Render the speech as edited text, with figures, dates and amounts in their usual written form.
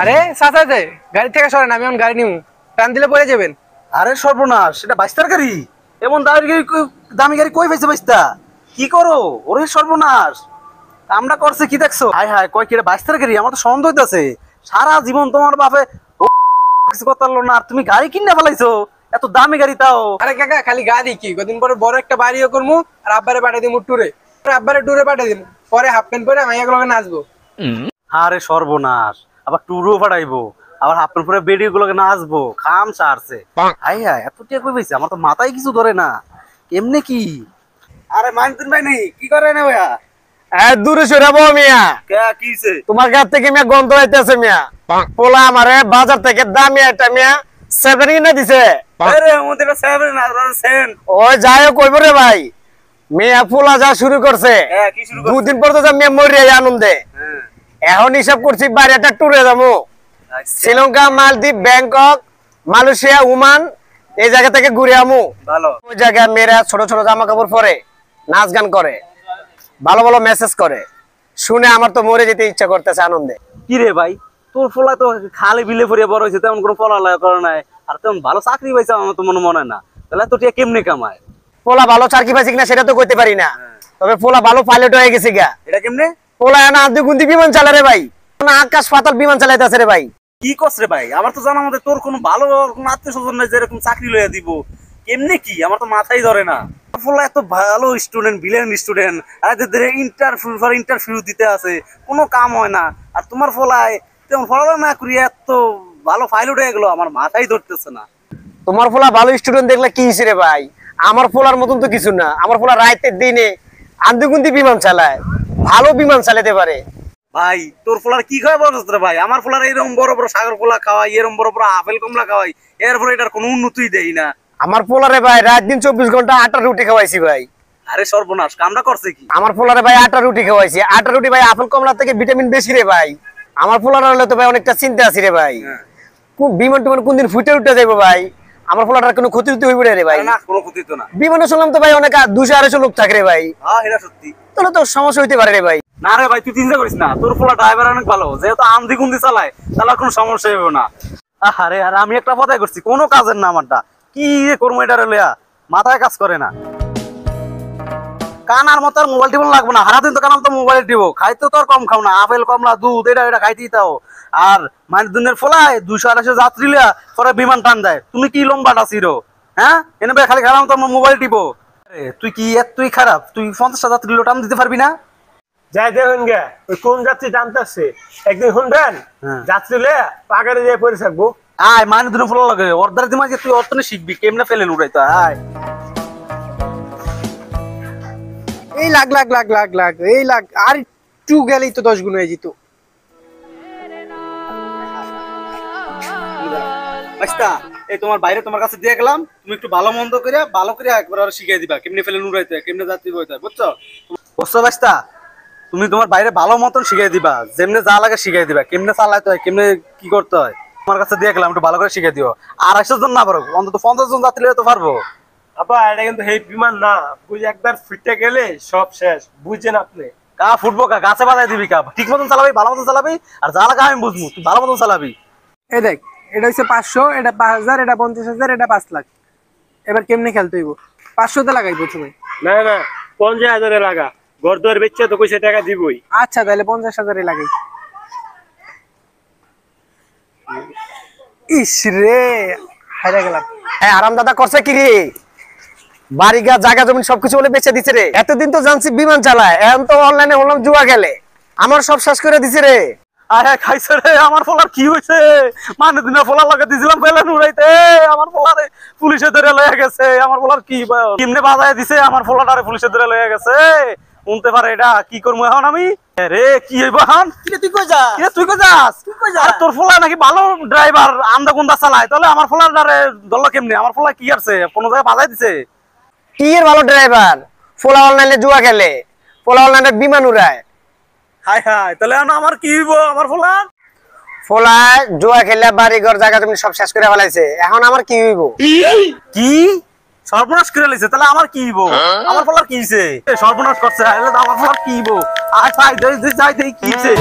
আরে চাচাতে গাড়ি থেকে সরেন, আমি এখন গাড়ি নিব, টান দিলে পড়ে যাবেন। আরে সর্বনাশ, এটা বাইস্তার গাড়ি। এমন দামি গাড়ি কই পাইছে বাইস্তা? কি করো ওরে সর্বনাশ, কামটা করছে কি দেখছো? হায় হায়, কয় কি রে বাইস্তার গাড়ি? আমার তো সন্দেহ হইতাছে সারা জীবন তোমার বাপে কিছু কথা বললো না, আর তুমি গাড়ি কিনে ফেলাইছো, এত দামি গাড়ি তাও। আরে কাকা, খালি গাড়ি কি, কদিন পরে বড় একটা বাড়িও করবো, আর আব্বারে পাঠিয়ে দিব ট্যুরে, আব্বারে ট্যুরে পাঠিয়ে দিব, পরে হাফ প্যান্ট পরে আমি এগুলোকে নাচবো। আরে সর্বনাশ, আবার ট্যুরও পাঠাইবো, আবার হাফ প্যান্ট পরে বেডি গুলোকে নাচবো, খাম সারছে। হাই হাই, এত টিয়া কই পাইছে? আমার তো মাথায় কিছু ধরে না, এমনি কি? আরে মানতুন ভাই নেই, কি করে না ভাইয়া? দূরে সরে বউ মিয়া, কি হইছে? তোমার গাছ থেকে মিয়া গন্ধ হইতেছে মিয়া। পোলা আমারে বাজার থেকে দামি একটা মিয়া 7 কিনে দিছে। আরে আমাদের 7 না 10। ওই যাই কইব রে ভাই, মিয়া পোলা যা শুরু করছে, কি শুরু করছে? দুদিন পর তো মিয়া মরে আনন্দে। এখন হিসাব করছি বাইরে একটা ট্যুরে যাবো, শ্রীলঙ্কা, মালদ্বীপ, ব্যাংকক, মালয়েশিয়া, ওমান, এই জায়গা থেকে ঘুরে আমু। ভালো ওই জায়গায় মেয়েরা ছোট ছোট জামা কাপড় পরে নাচ গান করে, ভালো ভালো মেসেজ করে, শুনে আমার তো মরে যেতে ইচ্ছা করতেছে আনন্দে। কি রে ভাই, তোর ফলা তো খালে বিলে পড়িয়া বড় হয়েছে, তেমন কোনো পড়ালেখা করে নাই, আর তেমন ভালো চাকরি পাইছে আমার তো মনে হয় না। তাহলে তো টিয়া কেমনে কামায়? পোলা ভালো চাকরি পাইছে কিনা সেটা তো কইতে পারি না, তবে পোলা ভালো পাইলট হয়ে গেছে গা। এটা কেমনে? পোলা না আদি বিমান চালা রে ভাই, না আকাশ পাতাল বিমান চালাইতেছে রে ভাই। কি করছ রে ভাই? আমার তো জানা মতে তোর কোনো ভালো আত্মীয় স্বজন নাই যে এরকম চাকরি লইয়া দিব। কেমনে কি? আমার তো মাথায় ধরে না। ফলে এত ভালো স্টুডেন্ট, ব্রিলিয়ান্ট স্টুডেন্ট, আর এদের ইন্টারভিউ দিতে আছে, কোনো কাম হয় না। আর তোমার ফলায় তেমন ফলা না করি এত ভালো পাইলট হয়ে গেলো, আমার মাথায় ধরতেছে না। তোমার পোলা ভালো স্টুডেন্ট দেখলে কি হইছে রে ভাই? আমার পোলার মতন তো কিছু না, আমার পোলা রাতের দিনে আন্দিগুন্দি বিমান চালায়, ভালো বিমান চালাতে পারে। ভাই তোর ফলার কি খাওয়া বলছিস রে ভাই? আমার ফলার এরকম বড় বড় সাগর কলা খাওয়াই, এরকম বড় বড় আপেল কমলা খাওয়াই, এরপরে এটার কোনো উন্নতি দেই না। আমার পোলারে ভাই রাত দিন 24 ঘন্টা আটা রুটি খাওয়াইছি ভাই। আরে সর্বনাশ, কামটা করছে কি? আমার পোলারে ভাই আটা রুটি খাওয়াইছি, আটা রুটি ভাই আপেল কমলা থেকে ভিটামিন বেশি রে ভাই। আমার পোলার হলে তো ভাই অনেকটা চিন্তা আছে রে ভাই, বিমান টিমান কোনদিন ফুটে উঠে যাইবো ভাই, আমার পোলাটার কোনো ক্ষতি হইব রে ভাই। না, কোনো ক্ষতি তো না। বিমানে শুনলাম তো ভাই অনেক 200-250 লোক থাকে রে ভাই। হ্যাঁ এটা সত্যি। তাহলে তো সমস্যা হইতে পারে রে ভাই। না রে ভাই, তুই চিন্তা করিস না, তোর পোলা ড্রাইভার অনেক ভালো, যেহেতু আমদি গুন্দি চালায়, তাহলে কোনো সমস্যা হবে না। আরে আরে আমি একটা কথাই করছি, কোনো কাজের না আমারটা, কি করবো এটা লইয়া মাথায় কাজ করে না। কানার মতো আর মোবাইল টিপন লাগবে না, সারাদিন তো কানার তো মোবাইল টিপো, খাইতে তো আর কম খাও না, আপেল কমলা দুধ এটা খাইতেই তাও। আর মানে দিনের ফলায় 200-250 যাত্রী লিয়া পরে বিমান টান দেয়, তুমি কি লম্বাটা ছিড়ো? হ্যাঁ এনে খালি খারাপ তো মোবাইল টিপো। তুই কি তুই খারাপ? তুই 50টা যাত্রী টান দিতে পারবি না? যাই দেখুন গে, ওই কোন যাত্রী টানতেছে একদিন শুনবেন, যাত্রী লে পাগারে যেয়ে পড়ে থাকবো। আয় মানে দিনে ফলা লাগে অর্ধার দিমা যে তুই অর্থনে শিখবি কেমনে ফেলে উড়াইতো। আয় এই লাগ লাগ লাগ লাগ লাগ এই লাগ, আর একটু গেলেই তো 10 গুণ হয়ে যেত। বাস্তা, এই তোমার বাইরে তোমার কাছে দিয়ে গেলাম, তুমি একটু ভালো মন্দ করে একবার শিখিয়ে দিবা কেমনে ফেলে উড়াইতে হয়, কেমনে যাত্রী বইতে হয়, বুঝছো? বুঝছো বাস্তা, তুমি তোমার বাইরে ভালো মতন শিখিয়ে দিবা, যেমনে যা লাগে শিখিয়ে দিবা, কেমনে চালাইতে হয়, কেমনে কি করতে হয়। তোমার কাছে দিয়ে গেলাম, একটু ভালো করে শিখিয়ে দিও। 250 জন না পারো, অন্তত 50 জন যাত্রী তো পারবো। আপা এটা কিন্তু এই বিমান না, বুঝে একবার ফিটে গেলে সব শেষ, বুঝছেন আপনি? কা ফুটবো কা, গাছে বাজাই দিবি কা, ঠিক মতন চালাবি, ভালো মতন চালাবি, আর যা লাগা আমি বুঝবো, তুই ভালো মতন চালাবি। এই দেখ, এটা হচ্ছে 500, এটা 5000, এটা 50,000, এটা 5 লাখ। এবার কেমনে খেলতে হইব? 500 তে লাগাই প্রথমে। না না, 50,000 লাগা, ঘর দুয়ার বেচে তো কইছে টাকা দিবই। আচ্ছা তাহলে 50,000 এ লাগাই। ইস রে, হারিয়ে গেলাম। হ্যাঁ আরাম দাদা করছে কি রে, বাড়ি গা জায়গা জমি সবকিছু বলে বেচে দিছে রে। এতদিন তো জানছি বিমান চালায়, এখন তো অনলাইনে হলাম জুয়া গেলে, আমার সব শেষ করে দিছে রে। আরে খাইছে রে, আমার ফলার কি হয়েছে? মানে দিনে ফলা লাগা দিছিলাম ফেলে নুড়াইতে, আমার ফলারে পুলিশে ধরে লয়ে গেছে। আমার ফলার কি কেমনে বাজায় দিছে, আমার ফলাটারে পুলিশে ধরে লয়ে গেছে। উনতে পারে এটা কি করবো এখন আমি? রে কি হইব এখন? তুই কই যাস? তুই কই যাস? আরে তোর ফলা নাকি ভালো ড্রাইভার, আন্দা গুন্দা চালায়, তাহলে আমার ফলাটারে ধরলো কেমনে? আমার ফলা কি আছে, কোনো জায়গায় বাজায় দিছে? কি এর ভালো ড্রাইভার, ফোলা অনলাইনে জুয়া খেলে, ফোলা অনলাইনে বিমান উড়ায়। হাই হাই, তাহলে এখন আমার কি হইব? আমার ফলা ফোলায় জুয়া খেলে বাড়ি ঘর জায়গা জমি সব শেষ করে ফেলাইছে, এখন আমার কি হইব? কি সর্বনাশ করে লাইছে? তাহলে আমার কি হইব? আমার ফলার কি হইছে? সর্বনাশ করছে, আমার ফলার কি হইব? আয় যাই কি হইছে?